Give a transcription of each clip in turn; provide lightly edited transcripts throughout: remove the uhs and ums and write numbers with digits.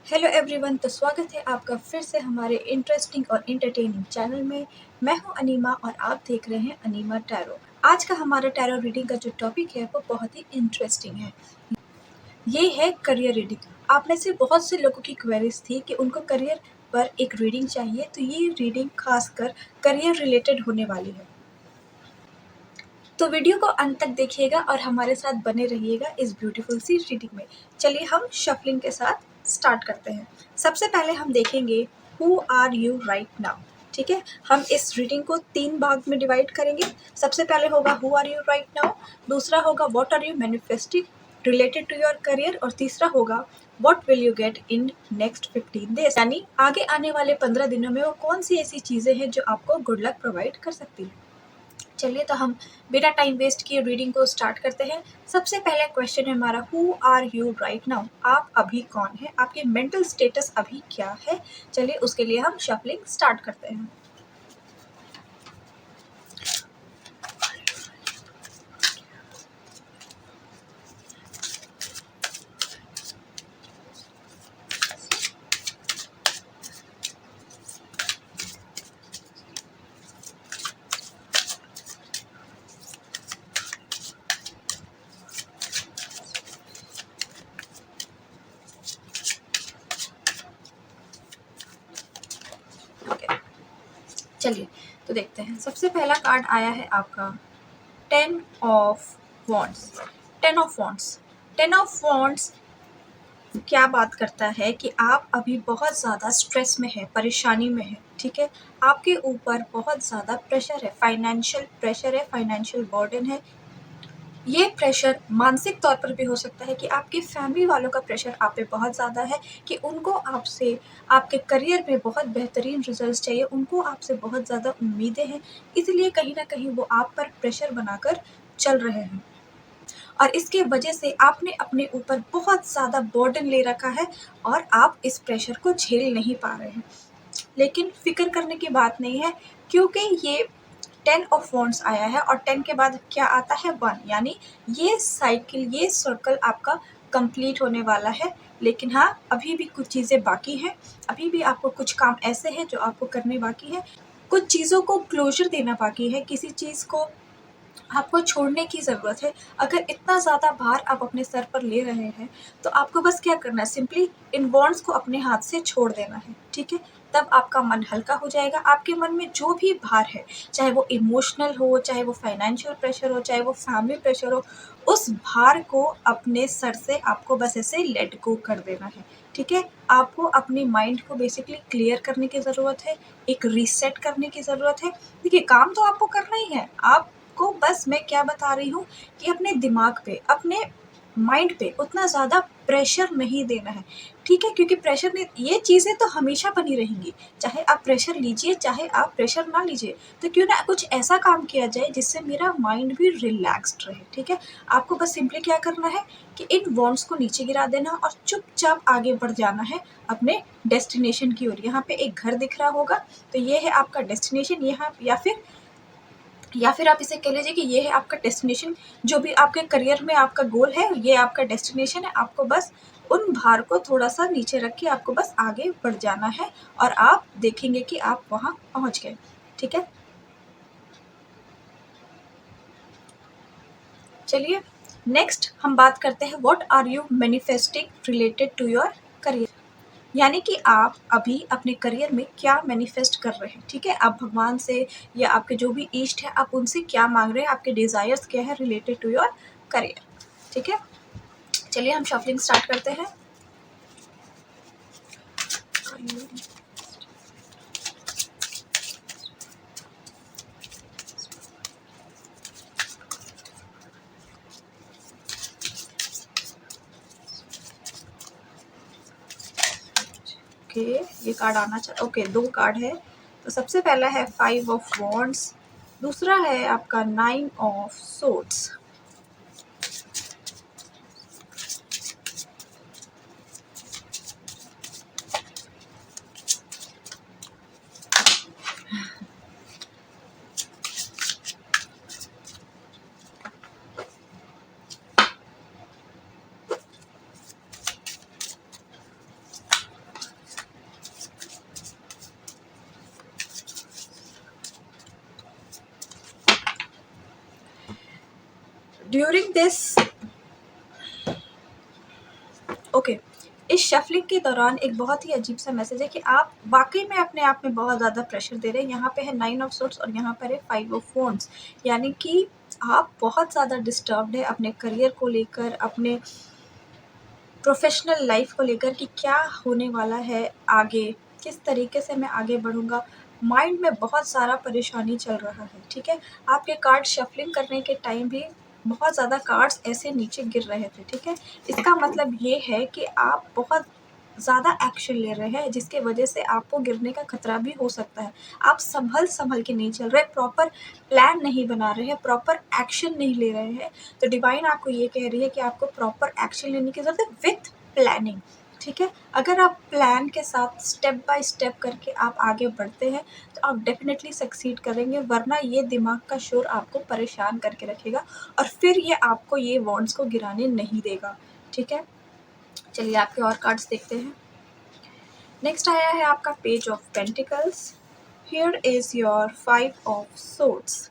Hello everyone, तो स्वागत है आपका फिर से हमारे इंटरेस्टिंग और इंटरटेनिंग चैनल में। मैं हूं अनीमा और आप देख रहे हैं अनीमा टैरो। आज का हमारा टैरो रीडिंग का जो टॉपिक है वो बहुत ही इंटरेस्टिंग है। ये है करियर रीडिंग। आप में से बहुत से लोगों की क्वेरीज थी कि उनको करियर पर एक रीडिंग चाहिए, तो ये रीडिंग खासकर करियर रिलेटेड होने वाली है। तो वीडियो को अंत तक देखिएगा और हमारे साथ बने रहिएगा इस ब्यूटीफुल सी रीडिंग में। चलिए हम शफलिंग के साथ स्टार्ट करते हैं। सबसे पहले हम देखेंगे who are you right now. ठीक है, हम इस रीडिंग को 3 भाग में डिवाइड करेंगे। सबसे पहले होगा who are you right now, दूसरा होगा what are you manifesting related to your career, और तीसरा होगा what will you get in next 15 days, यानी आगे आने वाले 15 दिनों में वो कौन सी ऐसी चीजें हैं जो आपको गुड लक प्रोवाइड कर सकती है। चलिए, तो हम बिना टाइम वेस्ट किए रीडिंग को स्टार्ट करते हैं। सबसे पहला क्वेश्चन है हमारा, who are you right now. आप अभी कौन है, आपके मेंटल स्टेटस अभी क्या है। चलिए, उसके लिए हम शफलिंग स्टार्ट करते हैं। ओके, चलिए तो देखते हैं। सबसे पहला कार्ड आया है आपका 10 of wands. 10 of wands, 10 of wands क्या बात करता है कि आप अभी बहुत ज़्यादा स्ट्रेस में है, परेशानी में है। ठीक है, आपके ऊपर बहुत ज़्यादा प्रेशर है, फाइनेंशियल प्रेशर है, फाइनेंशियल बर्डन है। ये प्रेशर मानसिक तौर पर भी हो सकता है कि आपके फैमिली वालों का प्रेशर आप पे बहुत ज़्यादा है कि उनको आपसे आपके करियर में बहुत बेहतरीन रिजल्ट्स चाहिए, उनको आपसे बहुत ज़्यादा उम्मीदें हैं, इसलिए कहीं ना कहीं वो आप पर प्रेशर बनाकर चल रहे हैं। और इसके वजह से आपने अपने ऊपर बहुत ज़्यादा बर्डन ले रखा है और आप इस प्रेशर को झेल नहीं पा रहे हैं। लेकिन फिक्र करने की बात नहीं है, क्योंकि ये 10 ऑफ वॉन्ड्स आया है और 10 के बाद क्या आता है 1, यानी ये साइकिल, ये सर्कल आपका कंप्लीट होने वाला है। लेकिन हाँ, अभी भी कुछ चीज़ें बाकी हैं, अभी भी आपको कुछ काम ऐसे हैं जो आपको करने बाकी है, कुछ चीज़ों को क्लोजर देना बाकी है, किसी चीज़ को आपको छोड़ने की ज़रूरत है। अगर इतना ज़्यादा भार आप अपने सर पर ले रहे हैं, तो आपको बस क्या करना है, सिंपली इन बॉन्ड्स को अपने हाथ से छोड़ देना है। ठीक है, तब आपका मन हल्का हो जाएगा। आपके मन में जो भी भार है, चाहे वो इमोशनल हो, चाहे वो फाइनेंशियल प्रेशर हो, चाहे वो फैमिली प्रेशर हो, उस भार को अपने सर से आपको बस ऐसे लेट गो कर देना है। ठीक है, आपको अपने माइंड को बेसिकली क्लियर करने की ज़रूरत है, एक रीसेट करने की ज़रूरत है। देखिए, काम तो आपको करना ही है, आपको बस मैं क्या बता रही हूँ कि अपने दिमाग पे, अपने माइंड पे उतना ज़्यादा प्रेशर नहीं देना है। ठीक है, क्योंकि प्रेशर ने, ये चीज़ें तो हमेशा बनी रहेंगी, चाहे आप प्रेशर लीजिए चाहे आप प्रेशर ना लीजिए। तो क्यों ना कुछ ऐसा काम किया जाए जिससे मेरा माइंड भी रिलैक्स्ड रहे। ठीक है, आपको बस सिंपली क्या करना है कि इन वॉन्ड्स को नीचे गिरा देना और चुपचाप आगे बढ़ जाना है अपने डेस्टिनेशन की ओर। यहाँ पे एक घर दिख रहा होगा, तो ये है आपका डेस्टिनेशन। यहाँ या फिर आप इसे कह लीजिए कि ये है आपका डेस्टिनेशन। जो भी आपके करियर में आपका गोल है, ये आपका डेस्टिनेशन है। आपको बस उन भार को थोड़ा सा नीचे रख के आपको बस आगे बढ़ जाना है और आप देखेंगे कि आप वहाँ पहुँच गए। ठीक है, चलिए नेक्स्ट हम बात करते हैं what are you manifesting related to your career, यानी कि आप अभी अपने करियर में क्या मैनिफेस्ट कर रहे हैं। ठीक है, आप भगवान से या आपके जो भी इष्ट है, आप उनसे क्या मांग रहे हैं, आपके डिजायर्स क्या है रिलेटेड टू योर करियर। ठीक है, चलिए हम शफलिंग स्टार्ट करते हैं। ओके, ये कार्ड आना चाहिए। ओके, 2 कार्ड है। तो सबसे पहला है 5 ऑफ वॉन्ड्स, दूसरा है आपका 9 of swords. During this okay इस शफलिंग के दौरान एक बहुत ही अजीब सा मैसेज है कि आप वाकई में अपने आप में बहुत ज़्यादा प्रेशर दे रहे हैं। यहाँ पे है 9 ऑफ सोर्ड्स और यहाँ पर है 5 ऑफ वॉन्ड्स, यानी कि आप बहुत ज़्यादा डिस्टर्ब्ड है अपने करियर को लेकर, अपने प्रोफेशनल लाइफ को लेकर कि क्या होने वाला है आगे, किस तरीके से मैं आगे बढ़ूँगा। माइंड में बहुत सारा परेशानी चल रहा है, ठीक है। आपके कार्ड शफलिंग करने के टाइम भी बहुत ज़्यादा कार्ड्स ऐसे नीचे गिर रहे थे, ठीक है। इसका मतलब ये है कि आप बहुत ज़्यादा एक्शन ले रहे हैं जिसके वजह से आपको गिरने का खतरा भी हो सकता है। आप संभल के नहीं चल रहे, प्रॉपर प्लान नहीं बना रहे हैं, प्रॉपर एक्शन नहीं ले रहे हैं। तो डिवाइन आपको ये कह रही है कि आपको प्रॉपर एक्शन लेने की ज़रूरत है विथ प्लानिंग, ठीक है। अगर आप प्लान के साथ स्टेप बाय स्टेप करके आप आगे बढ़ते हैं तो आप डेफिनेटली सक्सीड करेंगे, वरना ये दिमाग का शोर आपको परेशान करके रखेगा और फिर ये आपको ये वॉन्ड्स को गिराने नहीं देगा, ठीक है। चलिए आपके और कार्ड्स देखते हैं। नेक्स्ट आया है आपका page of pentacles. Here is your 5 of swords.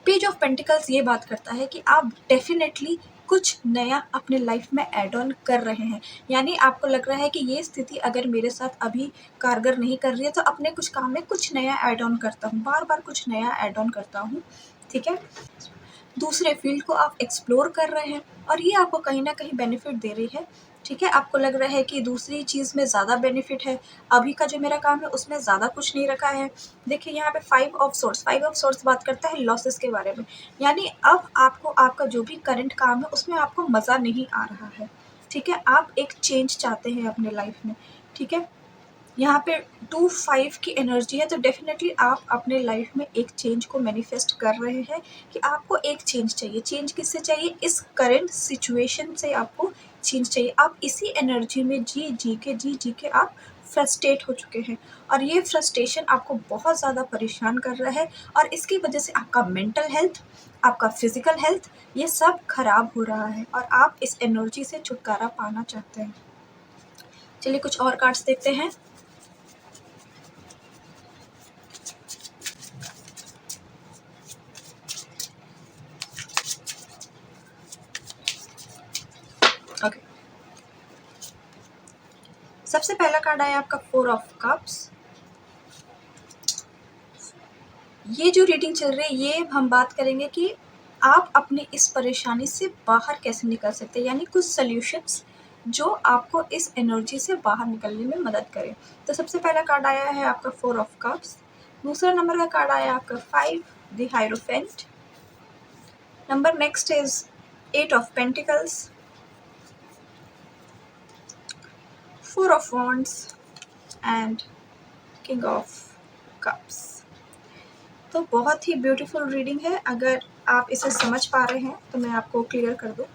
Page of pentacles ये बात करता है कि आप डेफिनेटली कुछ नया अपने लाइफ में ऐड ऑन कर रहे हैं, यानी आपको लग रहा है कि ये स्थिति अगर मेरे साथ अभी कारगर नहीं कर रही है तो अपने कुछ काम में कुछ नया ऐड ऑन करता हूँ, बार बार कुछ नया ऐड ऑन करता हूँ, ठीक है। दूसरे फील्ड को आप एक्सप्लोर कर रहे हैं और ये आपको कहीं ना कहीं बेनिफिट दे रही है, ठीक है। आपको लग रहा है कि दूसरी चीज़ में ज़्यादा बेनिफिट है, अभी का जो मेरा काम है उसमें ज़्यादा कुछ नहीं रखा है। देखिए यहाँ पे 5 ऑफ सोर्ड्स बात करता है लॉसेस के बारे में, यानी अब आपको आपका जो भी करंट काम है उसमें आपको मज़ा नहीं आ रहा है, ठीक है। आप एक चेंज चाहते हैं अपने लाइफ में, ठीक है। यहाँ पे 2-5 की एनर्जी है तो डेफिनेटली आप अपने लाइफ में एक चेंज को मैनिफेस्ट कर रहे हैं कि आपको एक चेंज चाहिए। चेंज किससे चाहिए? इस करंट सिचुएशन से आपको चेंज चाहिए। आप इसी एनर्जी में जी के आप फ्रस्ट्रेट हो चुके हैं और ये फ्रस्ट्रेशन आपको बहुत ज़्यादा परेशान कर रहा है और इसकी वजह से आपका मेंटल हेल्थ, आपका फिजिकल हेल्थ, ये सब खराब हो रहा है और आप इस एनर्जी से छुटकारा पाना चाहते हैं। चलिए कुछ और कार्ड्स देखते हैं। ओके सबसे पहला कार्ड आया आपका 4 ऑफ कप्स। ये जो रीडिंग चल रही है ये हम बात करेंगे कि आप अपनी इस परेशानी से बाहर कैसे निकल सकते हैं, यानी कुछ सॉल्यूशंस जो आपको इस एनर्जी से बाहर निकलने में मदद करें। तो सबसे पहला कार्ड आया है आपका 4 ऑफ कप्स। दूसरा नंबर का कार्ड आया आपका 5 the hierophant. Number next is 8 of pentacles, 4 of wands and king of cups. तो बहुत ही ब्यूटीफुल रीडिंग है, अगर आप इसे समझ पा रहे हैं तो मैं आपको क्लियर कर दूं।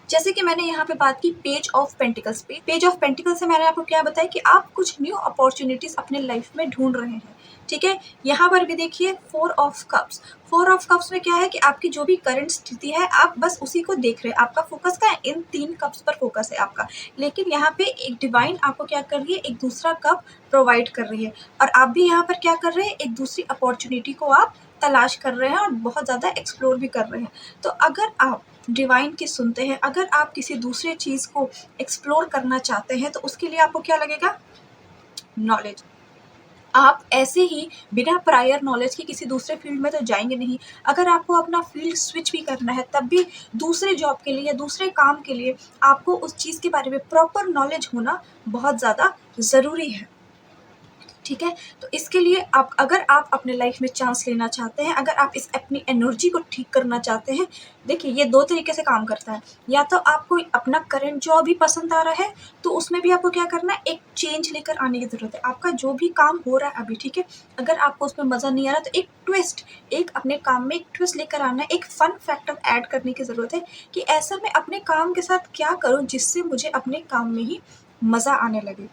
जैसे कि मैंने यहाँ पे बात की पेज ऑफ पेंटिकल्स पे, पेज ऑफ पेंटिकल्स से मैंने आपको क्या बताया कि आप कुछ न्यू अपॉर्चुनिटीज अपने लाइफ में ढूंढ रहे हैं, ठीक है। यहाँ पर भी देखिए 4 ऑफ कप्स। 4 ऑफ कप्स में क्या है कि आपकी जो भी करंट स्थिति है आप बस उसी को देख रहे हैं, आपका फोकस का इन 3 कप्स पर फोकस है आपका, लेकिन यहाँ पे एक डिवाइन आपको क्या कर रही है, एक दूसरा कप प्रोवाइड कर रही है और आप भी यहाँ पर क्या कर रहे हैं, एक दूसरी अपॉर्चुनिटी को आप तलाश कर रहे हैं और बहुत ज़्यादा एक्सप्लोर भी कर रहे हैं। तो अगर आप डिवाइन की सुनते हैं, अगर आप किसी दूसरे चीज़ को एक्सप्लोर करना चाहते हैं तो उसके लिए आपको क्या लगेगा? नॉलेज। आप ऐसे ही बिना प्रायर नॉलेज के किसी दूसरे फील्ड में तो जाएंगे नहीं। अगर आपको अपना फील्ड स्विच भी करना है तब भी दूसरे जॉब के लिए या दूसरे काम के लिए आपको उस चीज़ के बारे में प्रॉपर नॉलेज होना बहुत ज़्यादा ज़रूरी है, ठीक है। तो इसके लिए आप अगर आप अपने लाइफ में चांस लेना चाहते हैं, अगर आप इस अपनी एनर्जी को ठीक करना चाहते हैं, देखिए ये 2 तरीके से काम करता है। या तो आपको अपना करंट जॉब भी पसंद आ रहा है तो उसमें भी आपको क्या करना है, एक चेंज लेकर आने की ज़रूरत है। आपका जो भी काम हो रहा है अभी, ठीक है, अगर आपको उसमें मज़ा नहीं आ रहा तो एक ट्विस्ट, एक अपने काम में एक ट्विस्ट लेकर आना है, एक फ़न फैक्टर ऐड करने की ज़रूरत है कि ऐसा मैं अपने काम के साथ क्या करूँ जिससे मुझे अपने काम में ही मज़ा आने लगे,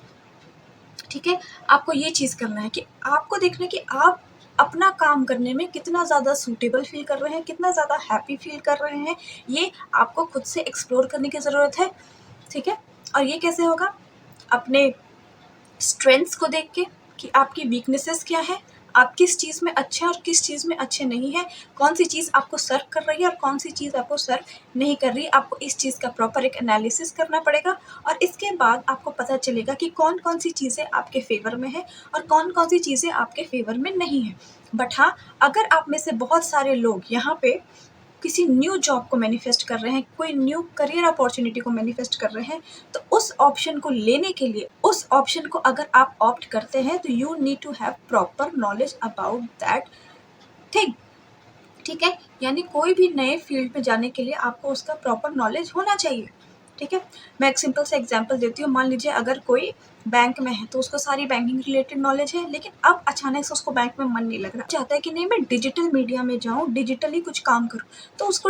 ठीक है। आपको ये चीज़ करना है कि आपको देखना है कि आप अपना काम करने में कितना ज़्यादा सूटेबल फील कर रहे हैं, कितना ज़्यादा हैप्पी फील कर रहे हैं, ये आपको खुद से एक्सप्लोर करने की ज़रूरत है, ठीक है। और ये कैसे होगा? अपने स्ट्रेंथ्स को देख के कि आपकी वीकनेसेस क्या है, आप किस चीज़ में अच्छे हैं और किस चीज़ में अच्छे नहीं हैं, कौन सी चीज़ आपको सर्व कर रही है और कौन सी चीज़ आपको सर्व नहीं कर रही। आपको इस चीज़ का प्रॉपर एक एनालिसिस करना पड़ेगा और इसके बाद आपको पता चलेगा कि कौन कौन सी चीज़ें आपके फेवर में है और कौन कौन सी चीज़ें आपके फेवर में नहीं है। बट हाँ, अगर आप में से बहुत सारे लोग यहाँ पे किसी न्यू जॉब को मैनिफेस्ट कर रहे हैं, कोई न्यू करियर अपॉर्चुनिटी को मैनिफेस्ट कर रहे हैं, तो उस ऑप्शन को लेने के लिए, उस ऑप्शन को अगर आप ऑप्ट करते हैं तो you need to have proper knowledge about that thing. ठीक है, यानी कोई भी नए फील्ड में जाने के लिए आपको उसका प्रॉपर नॉलेज होना चाहिए। ठीक है, मैं एक सिंपल सा एग्जांपल देती हूँ। मान लीजिए अगर कोई बैंक में है तो उसको सारी बैंकिंग रिलेटेड नॉलेज है, लेकिन अब अचानक से उसको बैंक में मन नहीं लग रहा, चाहता है कि नहीं मैं डिजिटल मीडिया में जाऊँ, डिजिटली कुछ काम करूँ, तो उसको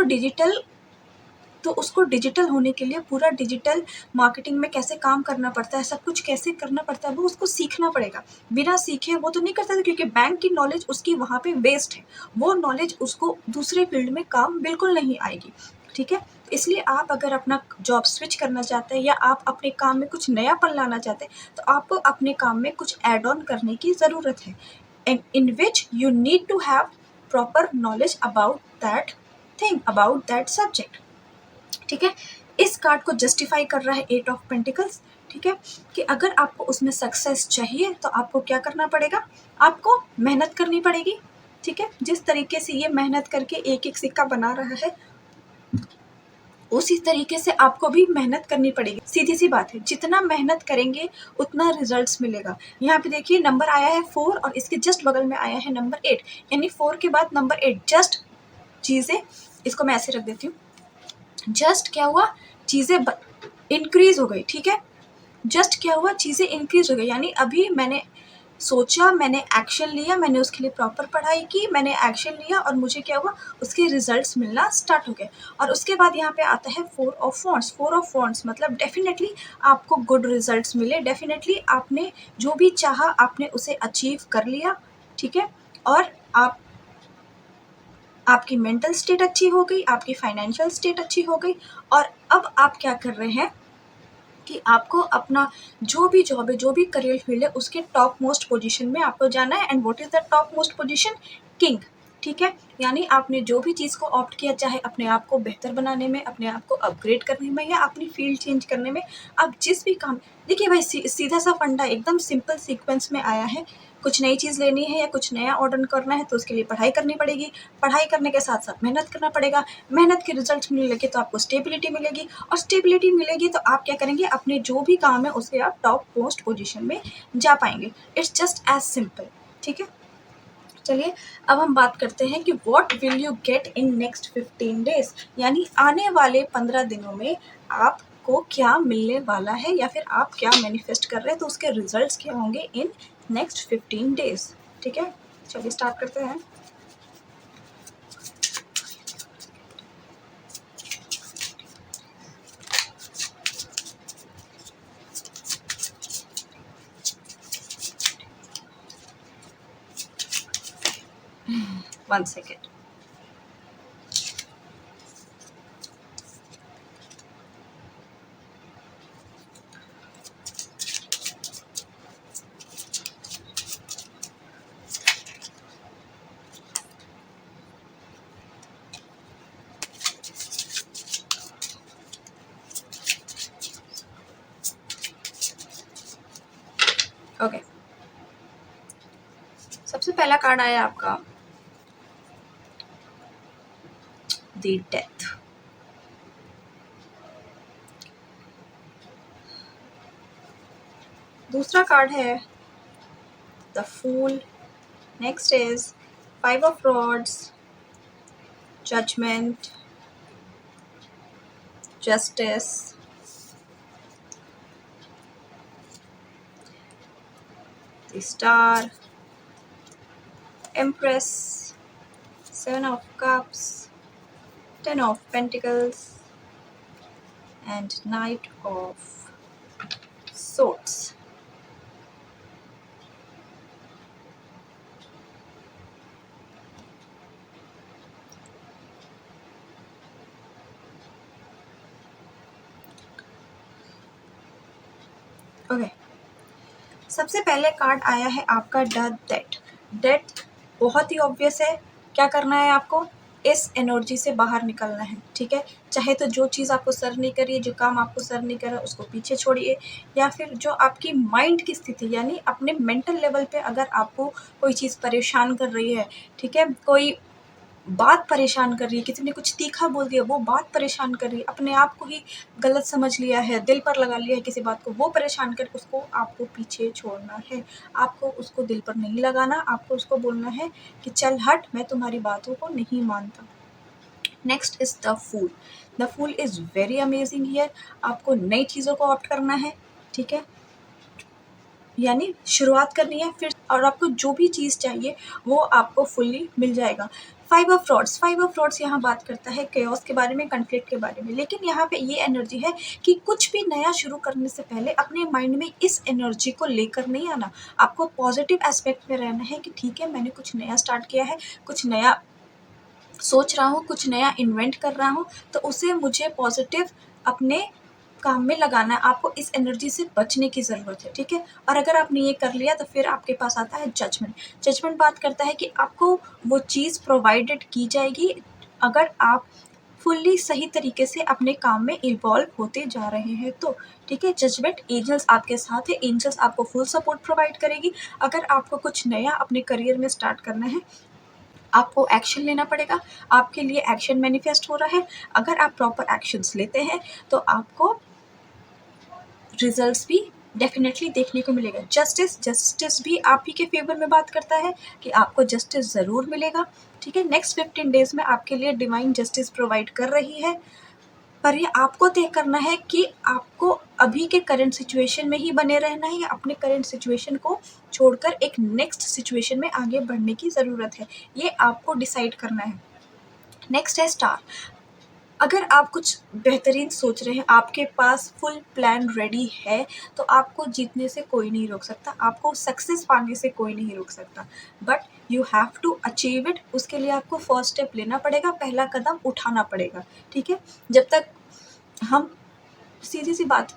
डिजिटल होने के लिए पूरा डिजिटल मार्केटिंग में कैसे काम करना पड़ता है, सब कुछ कैसे करना पड़ता है, वो उसको सीखना पड़ेगा। बिना सीखे वो तो नहीं कर सकता, क्योंकि बैंक की नॉलेज उसकी वहाँ पे वेस्ट है, वो नॉलेज उसको दूसरे फील्ड में काम बिल्कुल नहीं आएगी। ठीक है, इसलिए आप अगर अपना जॉब स्विच करना चाहते हैं या आप अपने काम में कुछ नयापन लाना चाहते हैं, तो आपको अपने काम में कुछ एड ऑन करने की ज़रूरत है, and in which you need to have proper knowledge about that thing, about that subject. ठीक है, इस कार्ड को जस्टिफाई कर रहा है 8 ऑफ पेंटिकल्स। ठीक है, कि अगर आपको उसमें सक्सेस चाहिए तो आपको क्या करना पड़ेगा, आपको मेहनत करनी पड़ेगी। ठीक है, जिस तरीके से ये मेहनत करके एक एक सिक्का बना रहा है, उसी तरीके से आपको भी मेहनत करनी पड़ेगी। सीधी सी बात है, जितना मेहनत करेंगे उतना रिजल्ट्स मिलेगा। यहाँ पे देखिए नंबर आया है 4 और इसके जस्ट बगल में आया है नंबर 8, यानी 4 के बाद नंबर 8। जस्ट चीज़ें, इसको मैं ऐसे रख देती हूँ, जस्ट क्या हुआ, चीज़ें इंक्रीज हो गई। ठीक है, जस्ट क्या हुआ, चीज़ें इंक्रीज हो गई, यानी अभी मैंने सोचा, मैंने एक्शन लिया, मैंने उसके लिए प्रॉपर पढ़ाई की, मैंने एक्शन लिया और मुझे क्या हुआ, उसके रिजल्ट्स मिलना स्टार्ट हो गए। और उसके बाद यहाँ पे आता है 4 ऑफ वॉन्ड्स। 4 ऑफ वॉन्ड्स मतलब डेफिनेटली आपको गुड रिजल्ट्स मिले, डेफिनेटली आपने जो भी चाहा आपने उसे अचीव कर लिया। ठीक है, और आपकी मेंटल स्टेट अच्छी हो गई, आपकी फाइनेंशियल स्टेट अच्छी हो गई, और अब आप क्या कर रहे हैं कि आपको अपना जो भी जॉब है, जो भी करियर फील्ड है, उसके टॉप मोस्ट पोजीशन में आपको जाना है। And what is the top most position, king. ठीक है, यानी आपने जो भी चीज़ को ऑप्ट किया, चाहे अपने आप को बेहतर बनाने में, अपने आप को अपग्रेड करने में या अपनी फील्ड चेंज करने में, आप जिस भी काम, देखिए भाई सीधा सा फंडा एकदम सिंपल सीक्वेंस में आया है। कुछ नई चीज़ लेनी है या कुछ नया ऑर्डर करना है तो उसके लिए पढ़ाई करनी पड़ेगी, पढ़ाई करने के साथ साथ मेहनत करना पड़ेगा, मेहनत के रिजल्ट मिलने लगे तो आपको स्टेबिलिटी मिलेगी, और स्टेबिलिटी मिलेगी तो आप क्या करेंगे, अपने जो भी काम है उसके आप टॉप मोस्ट पोजीशन में जा पाएंगे। It's just as simple. ठीक है, चलिए अब हम बात करते हैं कि what will you get in next 15 days, यानी आने वाले 15 दिनों में आपको क्या मिलने वाला है या फिर आप क्या मैनिफेस्ट कर रहे हैं, तो उसके रिजल्ट्स क्या होंगे इन नेक्स्ट 15 डेज। ठीक है, चलिए स्टार्ट करते हैं। One second. ओके, सबसे पहला कार्ड आया आपका द डेथ। दूसरा कार्ड है the fool. Next is 5 of rods, judgement, justice, the star, empress, 7 of cups, 10 of pentacles, and knight of swords. Okay, सबसे पहले कार्ड आया है आपका द डेथ। डेट बहुत ही ऑब्वियस है। क्या करना है आपको, इस एनर्जी से बाहर निकलना है, ठीक है। चाहे तो जो चीज़ आपको सर्व नहीं करिए, जो काम आपको सर्व नहीं कर रहा उसको पीछे छोड़िए, या फिर जो आपकी माइंड की स्थिति यानी अपने मेंटल लेवल पे अगर आपको कोई चीज़ परेशान कर रही है, ठीक है, कोई बात परेशान कर रही है, किसी ने कुछ तीखा बोल दिया, वो बात परेशान कर रही है, अपने आप को ही गलत समझ लिया है, दिल पर लगा लिया है किसी बात को, वो परेशान कर, उसको आपको पीछे छोड़ना है। आपको उसको दिल पर नहीं लगाना, आपको उसको बोलना है कि चल हट, मैं तुम्हारी बातों को नहीं मानता। Next is the fool. The fool is very amazing here. आपको नई चीज़ों को ऑप्ट करना है, ठीक है, यानी शुरुआत करनी है फिर, और आपको जो भी चीज़ चाहिए वो आपको फुल्ली मिल जाएगा। Five of frauds, five of frauds यहाँ बात करता है केओस के बारे में, कन्फ्लिक्ट के बारे में, लेकिन यहाँ पे ये एनर्जी है कि कुछ भी नया शुरू करने से पहले अपने माइंड में इस एनर्जी को लेकर नहीं आना। आपको पॉजिटिव एस्पेक्ट में रहना है कि ठीक है, मैंने कुछ नया स्टार्ट किया है, कुछ नया सोच रहा हूँ, कुछ नया इन्वेंट कर रहा हूँ, तो उसे मुझे पॉजिटिव अपने काम में लगाना है। आपको इस एनर्जी से बचने की ज़रूरत है, ठीक है। और अगर आपने ये कर लिया तो फिर आपके पास आता है जजमेंट। जजमेंट बात करता है कि आपको वो चीज़ प्रोवाइडेड की जाएगी अगर आप फुल्ली सही तरीके से अपने काम में इन्वॉल्व होते जा रहे हैं तो, ठीक है। जजमेंट, एंजल्स आपके साथ है, एंजल्स आपको फुल सपोर्ट प्रोवाइड करेगी। अगर आपको कुछ नया अपने करियर में स्टार्ट करना है, आपको एक्शन लेना पड़ेगा, आपके लिए एक्शन मैनिफेस्ट हो रहा है। अगर आप प्रॉपर एक्शंस लेते हैं तो आपको रिजल्ट्स भी डेफिनेटली देखने को मिलेगा। जस्टिस, जस्टिस भी आप ही के फेवर में बात करता है कि आपको जस्टिस ज़रूर मिलेगा, ठीक है। नेक्स्ट 15 डेज में आपके लिए डिवाइन जस्टिस प्रोवाइड कर रही है, पर ये आपको तय करना है कि आपको अभी के करंट सिचुएशन में ही बने रहना है या अपने करंट सिचुएशन को छोड़कर एक नेक्स्ट सिचुएशन में आगे बढ़ने की ज़रूरत है, ये आपको डिसाइड करना है। नेक्स्ट है स्टार। अगर आप कुछ बेहतरीन सोच रहे हैं, आपके पास फुल प्लान रेडी है, तो आपको जीतने से कोई नहीं रोक सकता, आपको सक्सेस पाने से कोई नहीं रोक सकता, but you have to achieve it. उसके लिए आपको फर्स्ट स्टेप लेना पड़ेगा, पहला कदम उठाना पड़ेगा, ठीक है। जब तक हम, सीधी सी बात,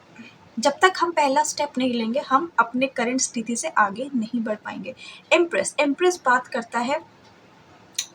जब तक हम पहला स्टेप नहीं लेंगे हम अपने करंट स्थिति से आगे नहीं बढ़ पाएंगे। एम्प्रेस, एम्प्रेस बात करता है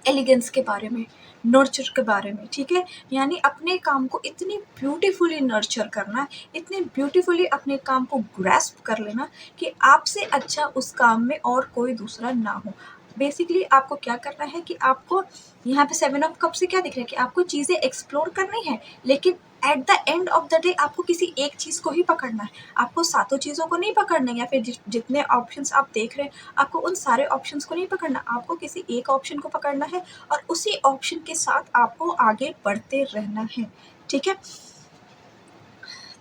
एलिगेंस के बारे में, नर्चर के बारे में, ठीक है। यानी अपने काम को इतनी ब्यूटीफुली नर्चर करना, इतनी ब्यूटीफुली अपने काम को ग्रैस्प कर लेना कि आपसे अच्छा उस काम में और कोई दूसरा ना हो। बेसिकली आपको क्या करना है कि आपको यहाँ पे 7 ऑफ कप से क्या दिख रहा है कि आपको चीज़ें एक्सप्लोर करनी है, लेकिन at the end of the day आपको किसी एक चीज़ को ही पकड़ना है। आपको सातों चीज़ों को नहीं पकड़ना है, या फिर जितने ऑप्शंस आप देख रहे हैं आपको उन सारे ऑप्शंस को नहीं पकड़ना, आपको किसी एक ऑप्शन को पकड़ना है और उसी ऑप्शन के साथ आपको आगे बढ़ते रहना है, ठीक है।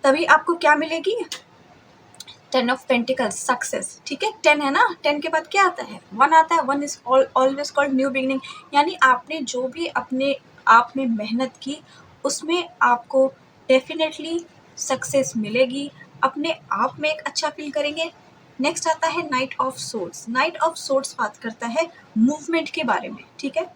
तभी आपको क्या मिलेगी, 10 ऑफ पेंटिकल्स, सक्सेस, ठीक है। 10 है ना, 10 के बाद क्या आता है, 1 आता है। 1 is always called new beginning. यानी आपने जो भी अपने आप में मेहनत की उसमें आपको डेफिनेटली सक्सेस मिलेगी, अपने आप में एक अच्छा फील करेंगे। नेक्स्ट आता है night of swords. Night of swords बात करता है मूवमेंट के बारे में, ठीक है।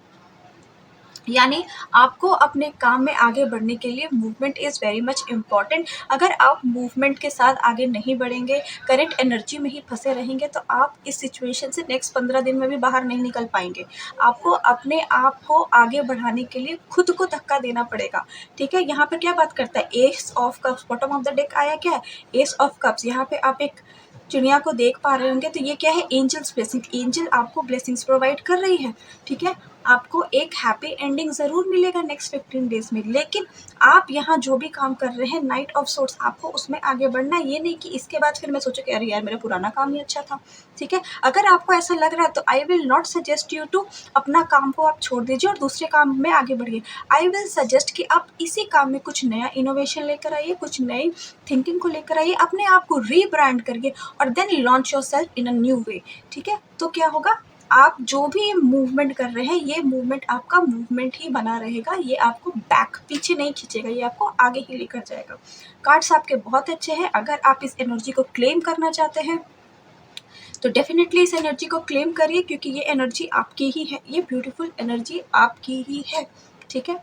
यानी आपको अपने काम में आगे बढ़ने के लिए movement is very much important. अगर आप मूवमेंट के साथ आगे नहीं बढ़ेंगे, करंट एनर्जी में ही फंसे रहेंगे, तो आप इस सिचुएशन से नेक्स्ट 15 दिन में भी बाहर नहीं निकल पाएंगे। आपको अपने आप को आगे बढ़ाने के लिए खुद को धक्का देना पड़ेगा, ठीक है। यहाँ पर क्या बात करता है, S of cups, bottom of the deck आया क्या है, एस ऑफ कप्स। यहाँ पे आप एक चिड़िया को देख पा रहे होंगे, तो ये क्या है, एंजल्स ब्लेसिंग। एंजल आपको ब्लेसिंग्स प्रोवाइड कर रही है, ठीक है। आपको एक हैप्पी एंडिंग ज़रूर मिलेगा नेक्स्ट 15 डेज में, लेकिन आप यहाँ जो भी काम कर रहे हैं नाइट ऑफ सोर्ट्स, आपको उसमें आगे बढ़ना है। ये नहीं कि इसके बाद फिर मैं सोचूं कि अरे यार मेरा पुराना काम ही अच्छा था, ठीक है। अगर आपको ऐसा लग रहा है तो I will not suggest you to अपना काम को आप छोड़ दीजिए और दूसरे काम में आगे बढ़िए। आई विल सजेस्ट कि आप इसी काम में कुछ नया इनोवेशन लेकर आइए, कुछ नई थिंकिंग को लेकर आइए, अपने आप को रीब्रांड करिए और then launch yourself in a new way, ठीक है। तो क्या होगा, आप जो भी मूवमेंट कर रहे हैं ये मूवमेंट आपका मूवमेंट ही बना रहेगा, ये आपको बैक पीछे नहीं खींचेगा, ये आपको आगे ही लेकर जाएगा। कार्ड्स आपके बहुत अच्छे हैं। अगर आप इस एनर्जी को क्लेम करना चाहते हैं तो डेफिनेटली इस एनर्जी को क्लेम करिए, क्योंकि ये एनर्जी आपकी ही है, ये ब्यूटीफुल एनर्जी आपकी ही है, ठीक है।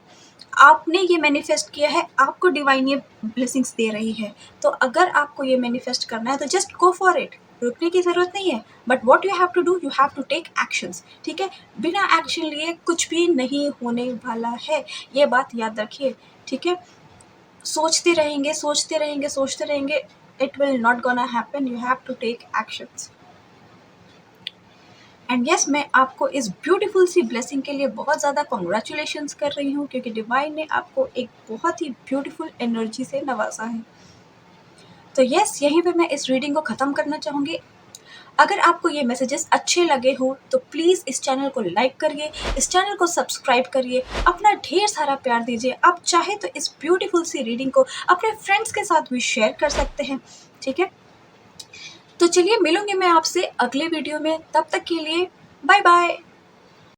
आपने ये मैनिफेस्ट किया है, आपको डिवाइन ये ब्लेसिंग्स दे रही है, तो अगर आपको ये मैनिफेस्ट करना है तो जस्ट गो फॉर इट। रुकने की ज़रूरत नहीं है, but what you have to do, you have to take actions, ठीक है। बिना एक्शन लिए कुछ भी नहीं होने वाला है, ये बात याद रखिए, ठीक है। सोचते रहेंगे सोचते रहेंगे सोचते रहेंगे, it will not gonna happen, you have to take actions. And yes, मैं आपको इस ब्यूटीफुल सी ब्लेसिंग के लिए बहुत ज़्यादा कॉन्ग्रेचुलेशंस कर रही हूँ, क्योंकि डिवाइन ने आपको एक बहुत ही ब्यूटीफुल एनर्जी से नवाजा है। तो यस, यहीं पे मैं इस रीडिंग को ख़त्म करना चाहूँगी। अगर आपको ये मैसेजेस अच्छे लगे हो तो प्लीज़ इस चैनल को लाइक करिए, इस चैनल को सब्सक्राइब करिए, अपना ढेर सारा प्यार दीजिए। आप चाहे तो इस ब्यूटीफुल सी रीडिंग को अपने फ्रेंड्स के साथ भी शेयर कर सकते हैं, ठीक है। तो चलिए, मिलूंगी मैं आपसे अगले वीडियो में, तब तक के लिए बाय बाय।